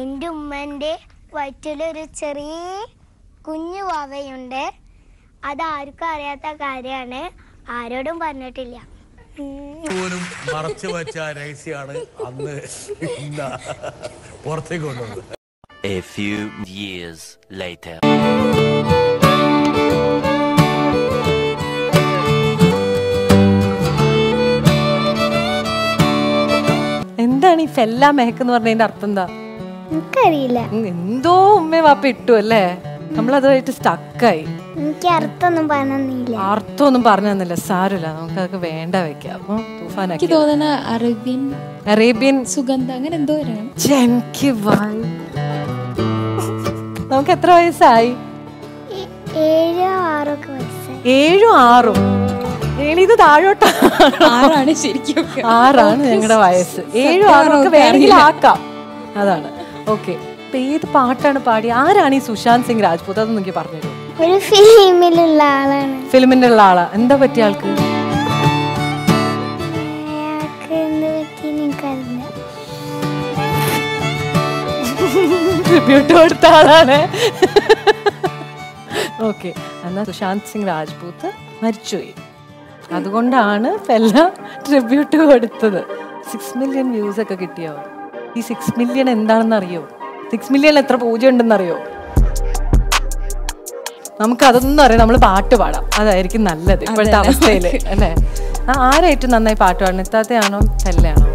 എൻ്റെ ഉമ്മൻ്റെ വയറ്റിലൊരു ചെറിയ കുഞ്ഞു വാവയുണ്ട്. അതാർക്കും അറിയാത്ത കാര്യമാണ്, ആരോടും പറഞ്ഞിട്ടില്ല. മറച്ചു വെച്ച രഹസ്യമാണ് അന്ന് പുറത്തേക്ക് കൊണ്ടുവന്നത്. A few years later. എന്താണ് ഈ ഫെല്ല മെഹക്ക് എന്ന് പറഞ്ഞതിന്റെ അർത്ഥം എന്താ? എനിക്കറിയില്ല. എന്തോ ഉമ്മ വാപ്പ ഇട്ടു അല്ലേ, നമ്മളതുമായിട്ട് സ്റ്റക്കായി. എനിക്ക് അർത്ഥമൊന്നും പറഞ്ഞില്ല. അർത്ഥമൊന്നും പറഞ്ഞു തന്നില്ല, സാരമില്ല, നമുക്ക് അതൊക്കെ വേണ്ട വെക്കാം. അപ്പൊ തൂഫാനാക്കി തോന്നുന്ന അറേബ്യൻ സുഗന്ധം അങ്ങനെ എന്തോ നമുക്ക് എത്ര വയസ്സായി? 7 6 ഇത് താഴോട്ടാണ് ശരിക്കും 6 ഞങ്ങളുടെ വയസ്സ്. 7 6 വേണമെങ്കിൽ ആക്കാം. അതാണ് ഓക്കെ. ഇപ്പൊ ഏത് പാട്ടാണ് പാടി? ആരാണ് ഈ സുശാന്ത് സിംഗ് രാജ്പൂത്? അതൊന്നും എനിക്ക് പറഞ്ഞു. ഒരു ഫിലിമിലുള്ള ആളാണ്. ഫിലിമിന്റെ ഉള്ള ആളാ? എന്താ പറ്റിയ ആൾക്ക്? ട്രിബ്യൂട്ട് കൊടുത്ത ആളാണ്. ഓക്കെ, എന്നാ സുശാന്ത് സിംഗ് രാജ്പൂത് മരിച്ചുപോയി, അതുകൊണ്ടാണ് ഫെല്ല ട്രിബ്യൂട്ട് കൊടുത്തത്. 6 മില്യൺ വ്യൂസ് ഒക്കെ കിട്ടിയോ? ഈ 6 മില്യൺ എന്താണെന്ന് അറിയോ? 6 മില്യൺ എത്ര പൂജ ഉണ്ടെന്ന് അറിയോ? നമുക്ക് അതൊന്നും അറിയാം. നമ്മൾ പാട്ട് പാടാം, അതായിരിക്കും നല്ലത് ഇപ്പോഴത്തെ അവസ്ഥയിൽ അല്ലേ. ആരായിട്ടും നന്നായി പാട്ട് പാടണം? ഇത്താത്തയാണോ ഫെല്ലയാണോ?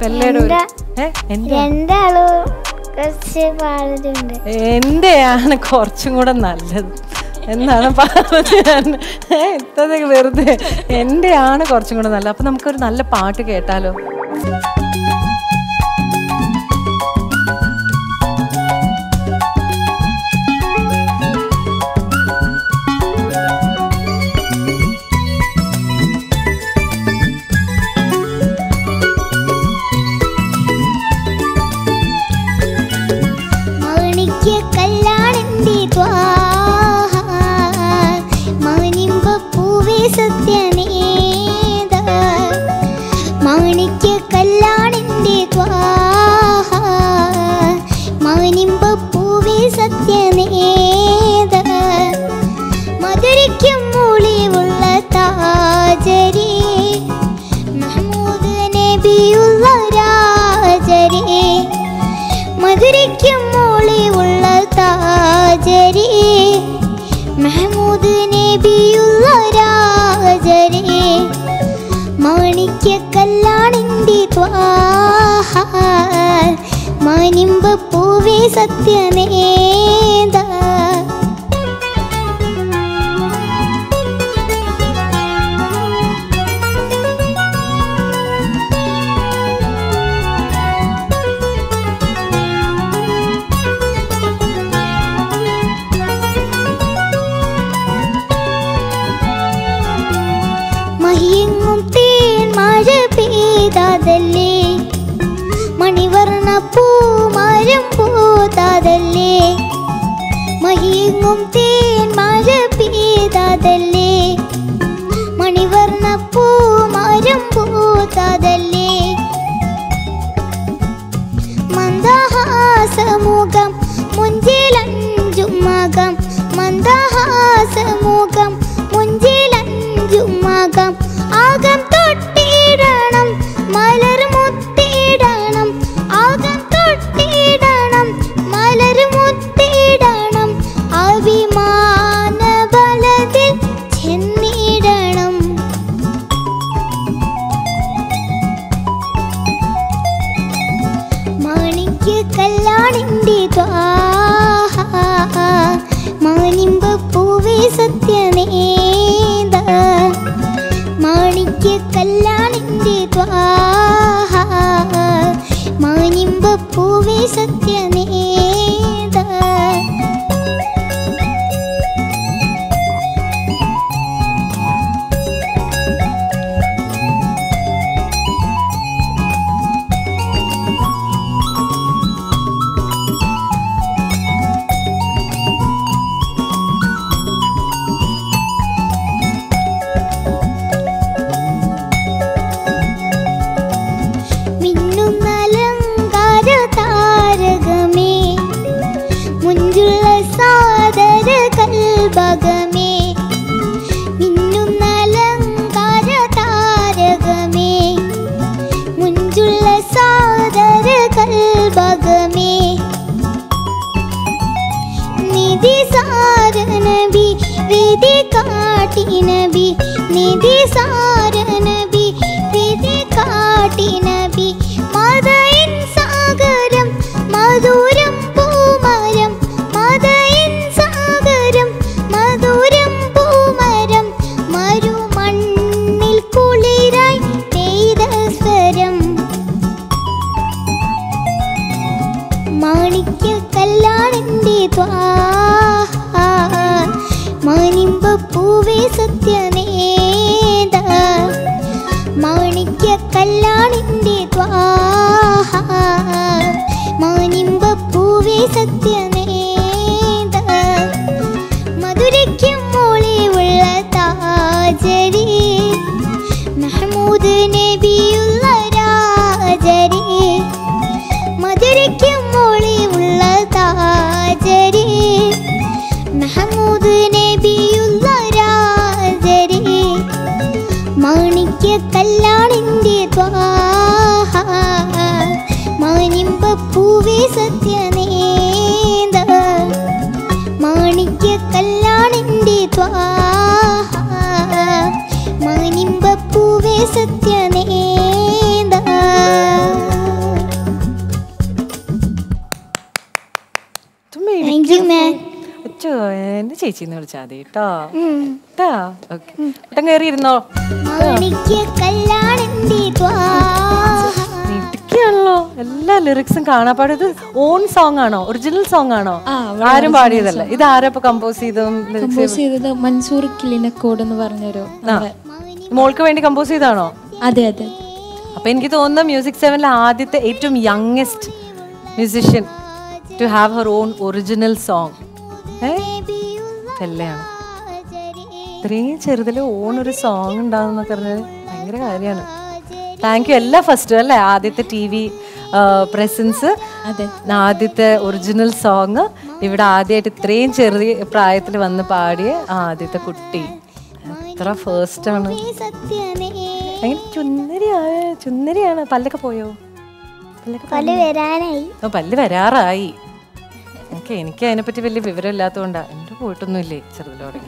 ഫെല്ലയുടെ എന്റെയാണ് കുറച്ചും കൂടെ നല്ലത് എന്നാണ് പറഞ്ഞത്. ഇത്തതൊക്കെ വെറുതെ എന്റെയാണ് കുറച്ചും കൂടെ നല്ലത്. അപ്പൊ നമുക്കൊരു നല്ല പാട്ട് കേട്ടാലോ? മണിവർണ്ണ പൂമരം പൂതാതല്ലേ, മഹിങ്ങും തേൻ മഴ പെയ്താതല്ലേ, മണിവർണ്ണ പൂമരം പൂതാതല്ലേ, മന്ദഹാസമുഖം മുഞ്ചിലഞ്ചും മകം, മന്ദഹാസമുഖം മുഞ്ചിലഞ്ചും മകം, ആകം തൊട്ടിടണം മലർ മുത്തിടണം, ആകം തൊട്ടിടണം മലർ മുത്തിടണം, അഭിമാന ബലത്തിൽ ചെന്നിടണം. മാണിക്യ കല്യാണിന്റെ ദ്വാഹ, മാനിമ്പ പൂവേ സത്യമേത, മാണിക്യ കല്യാണിന്റെ ദ്വാഹ, മാനിമ്പ പൂവേ സത്യമേത. മിന്നുന്നലങ്കാര താരക നബി നിധി സാര നബി വിധി കാട്ടി നബി മദയിൻ സാഗരം മധുരം പൂമരം മദയിൻ സാഗരം മധുരം പൂമരം മരുമണ്ണിൽ കുളിരായി പെയ്ത സ്വരം മാണിക്യ കല്യാണിന്റെ ത്വാഹ മാനിമ്പ പൂവേ സത്യനേത മാണിക്യ കല്യാണിന്റെ ത്വാഹ മാനിമ്പ പൂവേ സത്യനേത മധുരയ്ക്കും മോളിയുള്ള താജരി മഹ്മൂദ് നബിയുള്ള രാജരി മധുരയ്ക്കും മോളിയുള്ള താജരി മഹ്മൂദ് നബിയുള്ള രാജരി മാണിക്യ കല്യാണിന്റെ ത്വാഹ മാനിമ്പ പൂവേ സത്യനേത മാണിക്യ കല്യാണിന്റെ ത്വാഹ മാനിമ്പ പൂവേ സത്യനേത Thank you, man. എന്റെ ചേച്ചിന്ന് വിളിച്ചാൽ മതി കേട്ടോ കേട്ടാ ഓക്കെ ഏട്ടൻ കയറി ഇരുന്നോ മാണിക്യ കല്യാണിന്റെ ത്വാഹ ഇടുക്കിയാണല്ലോ എല്ലാ ലിറിക്സും കാണാപ്പാട്. ഇത് ഓൺ സോങ് ആണോ, ഒറിജിനൽ സോങ് ആണോ? ആരും പാടിയതല്ല. ഇത് ആരാ ഇപ്പൊ കമ്പോസ് ചെയ്തത്? മൻസൂർ കിളിനക്കോട് എന്ന് പറഞ്ഞൊരു മോൾക്ക് വേണ്ടി കമ്പോസ് ചെയ്താണോ? അതെ അതെ. അപ്പൊ എനിക്ക് തോന്നുന്നു മ്യൂസിക് 7-ലെ ആദ്യത്തെ ഏറ്റവും youngest musician to have her own original song എല്ലയാണ്. ഇത്രയും ചെറുതിൽ ഓൺ ഒരു സോങ് ഉണ്ടാകുന്നൊക്കെ പറഞ്ഞാൽ ഭയങ്കര കാര്യമാണ്. Thank you. എല്ലാ ഫസ്റ്റും അല്ലേ, ആദ്യത്തെ TV പ്രസൻസ്, ആദ്യത്തെ ഒറിജിനൽ സോങ്, ഇവിടെ ആദ്യമായിട്ട് ഇത്രയും ചെറിയ പ്രായത്തിൽ വന്ന് പാടിയ ആദ്യത്തെ കുട്ടി. എത്ര ഫസ്റ്റ് ആണ്. ഭയങ്കര ചുന്നരിയാണ്. പല്ലൊക്കെ പോയോ? പല്ല് വരാറായി. എനിക്ക് അതിനെപ്പറ്റി വലിയ വിവരം ഇല്ലാത്തതുകൊണ്ടാ. എൻ്റെ പോയിട്ടൊന്നും ഇല്ലേ ചെറുതിലോടെ.